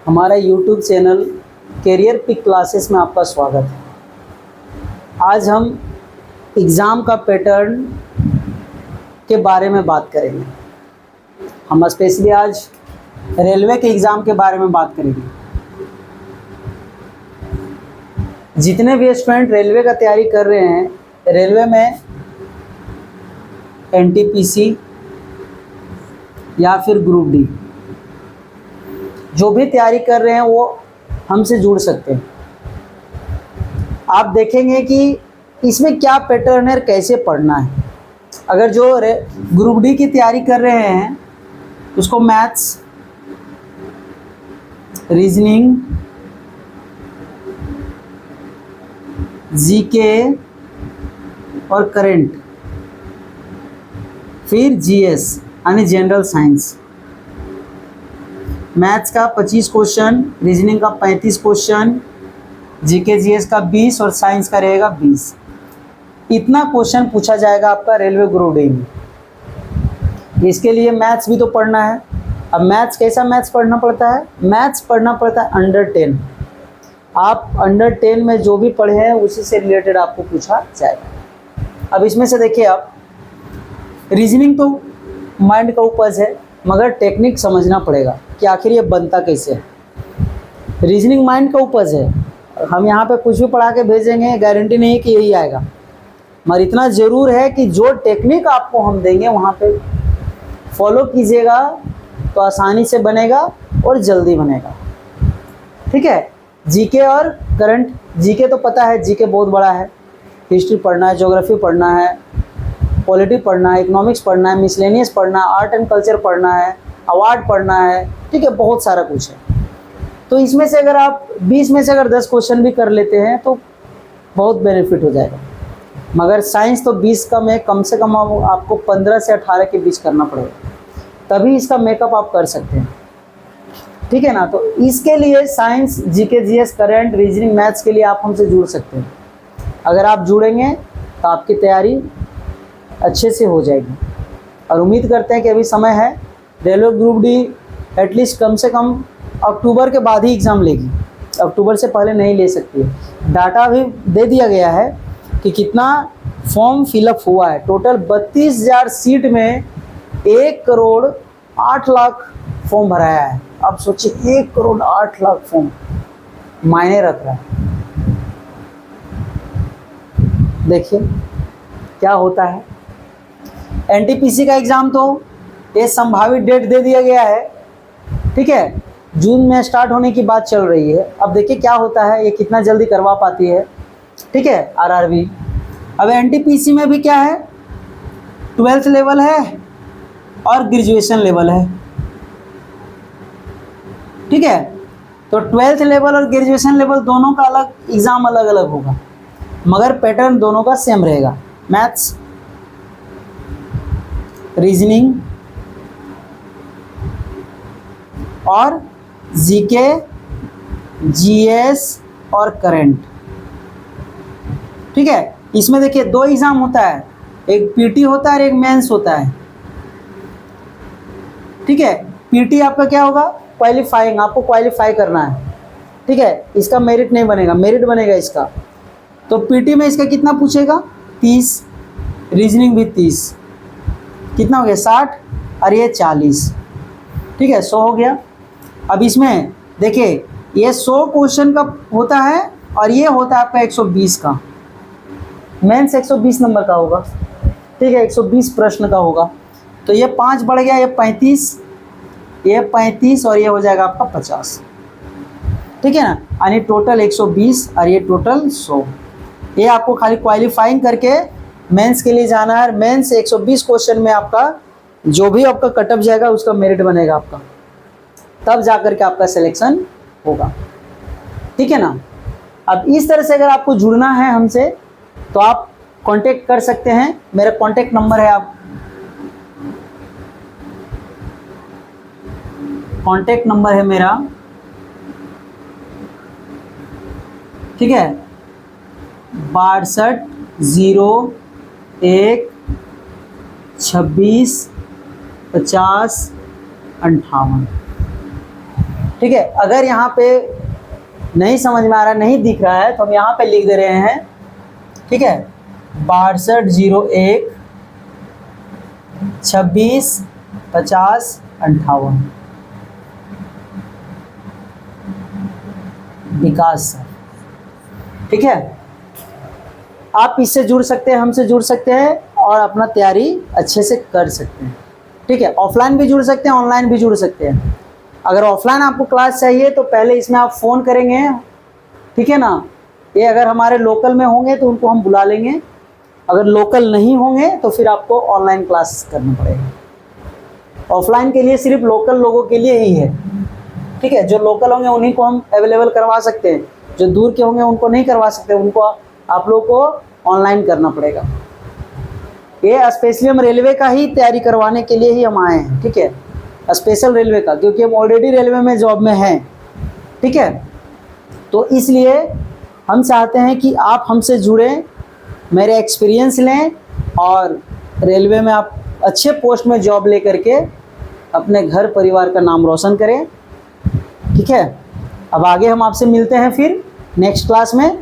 हमारा YouTube channel career pick classes में आपका स्वागत है। आज हम एग्ज़ाम का पैटर्न के बारे में बात करेंगे। हम स्पेशली आज रेलवे के एग्ज़ाम के बारे में बात करेंगे। जितने भी स्टूडेंट रेलवे का तैयारी कर रहे हैं, रेलवे में एनटीपीसी या फिर ग्रुप डी जो भी तैयारी कर रहे हैं वो हमसे जुड़ सकते हैं। आप देखेंगे कि इसमें क्या पैटर्न है, कैसे पढ़ना है। अगर जो ग्रुप डी की तैयारी कर रहे हैं उसको मैथ्स, रीजनिंग, जीके और करंट, फिर जीएस यानी जनरल साइंस, मैथ्स का 25 क्वेश्चन, रीजनिंग का 35 क्वेश्चन, जीके जीएस का 20 और साइंस का रहेगा 20। इतना क्वेश्चन पूछा जाएगा आपका रेलवे ग्रुप डी में। इसके लिए मैथ्स भी तो पढ़ना है। अब मैथ्स कैसा मैथ्स पढ़ना पड़ता है? मैथ्स पढ़ना पड़ता है अंडर 10। आप अंडर 10 में जो भी पढ़े हैं उसी से रिलेटेड आपको पूछा जाएगा। अब इसमें से देखिए, आप रीजनिंग तो माइंड का उपज है, मगर टेक्निक समझना पड़ेगा कि आखिर ये बनता कैसे है। रीजनिंग माइंड का उपज है। हम यहाँ पे कुछ भी पढ़ा के भेजेंगे, गारंटी नहीं कि यही आएगा, मगर इतना ज़रूर है कि जो टेक्निक आपको हम देंगे वहाँ पे फॉलो कीजिएगा तो आसानी से बनेगा और जल्दी बनेगा। ठीक है। जीके और करंट। जीके तो पता है, जीके बहुत बड़ा है। हिस्ट्री पढ़ना है, ज्योग्राफी पढ़ना है, पॉलिटी पढ़ना है, इकोनॉमिक्स पढ़ना है, मिसलेनियस पढ़ना है, आर्ट एंड कल्चर पढ़ना है, अवार्ड पढ़ना है। ठीक है, बहुत सारा कुछ है। तो इसमें से अगर आप 20 में से अगर 10 क्वेश्चन भी कर लेते हैं तो बहुत बेनिफिट हो जाएगा। मगर साइंस तो 20 कम है, कम से कम आपको 15 से 18 के बीच करना पड़ेगा, तभी इसका मेकअप आप कर सकते हैं। ठीक है ना। तो इसके लिए science, GK GS, current, reasoning, maths के लिए आप हमसे जुड़ सकते हैं। अगर आप जुड़ेंगे तो आपकी तैयारी अच्छे से हो जाएगी। और उम्मीद करते हैं कि अभी समय है। रेलवे ग्रुप डी एटलीस्ट कम से कम अक्टूबर के बाद ही एग्ज़ाम लेगी, अक्टूबर से पहले नहीं ले सकती है। डाटा भी दे दिया गया है कि कितना फॉर्म फिलअप हुआ है। टोटल 32,000 सीट में 1,08,00,000 फॉर्म भराया है। अब सोचिए, 1,08,00,000 फॉर्म मायने रख रहा है। देखिए क्या होता है। एनटीपीसी का एग्ज़ाम तो ये संभावित डेट दे दिया गया है। ठीक है, जून में स्टार्ट होने की बात चल रही है। अब देखिए क्या होता है, ये कितना जल्दी करवा पाती है। ठीक है, आरआरबी। अब एनटीपीसी में भी क्या है, 12th लेवल है और ग्रेजुएशन लेवल है। ठीक है, तो 12th लेवल और ग्रेजुएशन लेवल दोनों का अलग एग्ज़ाम अलग अलग होगा, मगर पैटर्न दोनों का सेम रहेगा। मैथ्स, रीजनिंग और जीके, जीएस और करंट। ठीक है, इसमें देखिए 2 एग्ज़ाम होता है, एक पीटी होता है और एक मेंस होता है। ठीक है, पीटी आपका क्या होगा, क्वालिफाइंग, आपको क्वालिफाई करना है। ठीक है, इसका मेरिट नहीं बनेगा, मेरिट बनेगा इसका। तो पीटी में इसका कितना पूछेगा, 30, रीजनिंग भी 30, कितना हो गया 60 और ये 40। ठीक है, 100 हो गया। अब इसमें देखिए ये 100 क्वेश्चन का होता है और ये होता है आपका 120 का। मेंस 120 नंबर का होगा। ठीक है, 120 प्रश्न का होगा। तो ये 5 बढ़ गया, ये 35, ये 35 और ये हो जाएगा आपका 50। ठीक है ना, यानी टोटल 120 और ये टोटल 100। ये आपको खाली क्वालिफाइंग करके मेंस के लिए जाना है। मेंस 120 क्वेश्चन में आपका जो भी आपका कटअप जाएगा उसका मेरिट बनेगा आपका, तब जाकर के आपका सिलेक्शन होगा। ठीक है ना। अब इस तरह से अगर आपको जुड़ना है हमसे तो आप कांटेक्ट कर सकते हैं। मेरा कांटेक्ट नंबर है, आप कांटेक्ट नंबर है मेरा। ठीक है, 6201 26 50 58। ठीक है। अगर यहाँ पे नहीं समझ में आ रहा, नहीं दिख रहा है, तो हम यहाँ पे लिख दे रहे हैं, ठीक है, 6201 26 50 58 विकास सर, ठीक है। आप इससे जुड़ सकते हैं, हमसे जुड़ सकते हैं और अपना तैयारी अच्छे से कर सकते हैं, ठीक है। ऑफलाइन भी जुड़ सकते हैं, ऑनलाइन भी जुड़ सकते हैं। अगर ऑफलाइन आपको क्लास चाहिए तो पहले इसमें आप फ़ोन करेंगे, ठीक है ना। ये अगर हमारे लोकल में होंगे तो उनको हम बुला लेंगे, अगर लोकल नहीं होंगे तो फिर आपको ऑनलाइन क्लास करना पड़ेगा। ऑफलाइन के लिए सिर्फ लोकल लोगों के लिए ही है, ठीक है। जो लोकल होंगे उन्हीं को हम अवेलेबल करवा सकते हैं, जो दूर के होंगे उनको नहीं करवा सकते, उनको आप लोग को ऑनलाइन करना पड़ेगा। ये स्पेशली हम रेलवे का ही तैयारी करवाने के लिए ही हम आए हैं, ठीक है, स्पेशल रेलवे का, क्योंकि हम ऑलरेडी रेलवे में जॉब में हैं, ठीक है। तो इसलिए हम चाहते हैं कि आप हमसे जुड़ें, मेरे एक्सपीरियंस लें और रेलवे में आप अच्छे पोस्ट में जॉब ले करके अपने घर परिवार का नाम रोशन करें, ठीक है। अब आगे हम आपसे मिलते हैं फिर नेक्स्ट क्लास में।